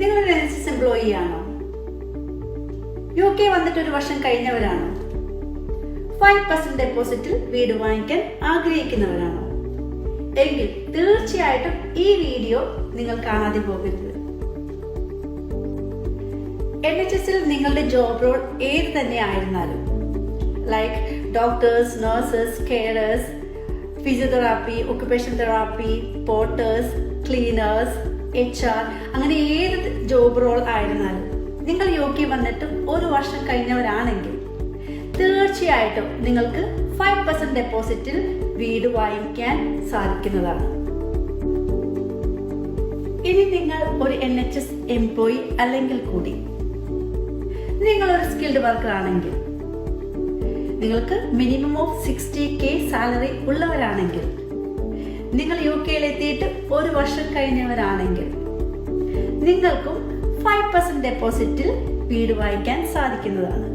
നിങ്ങളൊരു NHS employee ആണോ? UK വന്നിട്ട് ഒരു വർഷം കഴിഞ്ഞവരാണോ? 5% ഡെപ്പോസിറ്റിൽ വീട് വാങ്ങിക്കാൻ ആഗ്രഹിക്കുന്നവരാണോ? എങ്കിൽ തീർച്ചയായിട്ടും ഈ വീഡിയോ നിങ്ങൾ കാണാതെ പോകരുത്. NHSൽ നിങ്ങളുടെ ജോബ് റോൾ ഏത് തന്നെ ആയിരുന്നാലും, like doctors, nurses, carers, physiotherapy, occupation therapy, Porter's, cleaners, HR, അങ്ങനെ ഏത് ജോബ് റോൾ ആയിരുന്നാലും നിങ്ങൾ UK വന്നിട്ട് ഒരു വർഷം കഴിഞ്ഞവരാണെങ്കിൽ തീർച്ചയായിട്ടും നിങ്ങൾക്ക് 5% ഡെപ്പോസിറ്റിൽ വീട് വാങ്ങിക്കാൻ സാധിക്കുന്നതാണ്. ഇനി നിങ്ങൾ ഒരു NHS എംപ്ലോയി അല്ലെങ്കിൽ കൂടി നിങ്ങൾ ഒരു സ്കിൽഡ് വർക്കർ ആണെങ്കിൽ, നിങ്ങൾക്ക് മിനിമം ഓഫ് 60K സാലറി ഉള്ളവരാണെങ്കിൽ, നിങ്ങൾ UKയിൽ എത്തിയിട്ട് ഒരു വർഷം കഴിഞ്ഞവരാണെങ്കിൽ നിങ്ങൾക്കും 5% ഡെപ്പോസിറ്റിൽ വീട് വാങ്ങിക്കാൻ സാധിക്കുന്നതാണ്.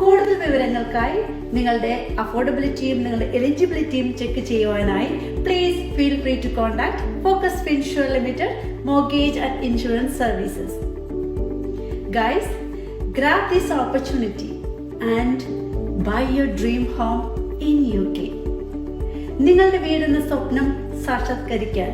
കൂടുതൽ വിവരങ്ങൾക്കായി നിങ്ങളുടെ അഫോർഡബിലിറ്റിയും നിങ്ങളുടെ എലിജിബിലിറ്റിയും ചെക്ക് ചെയ്യുവാനായി please feel free to contact Focus Finsure Limited mortgage and insurance services. Guys, grab this opportunity and buy your dream home in UK. നിങ്ങളുടെ വീടെന്ന സ്വപ്നം സാക്ഷാത്കരിക്കാൻ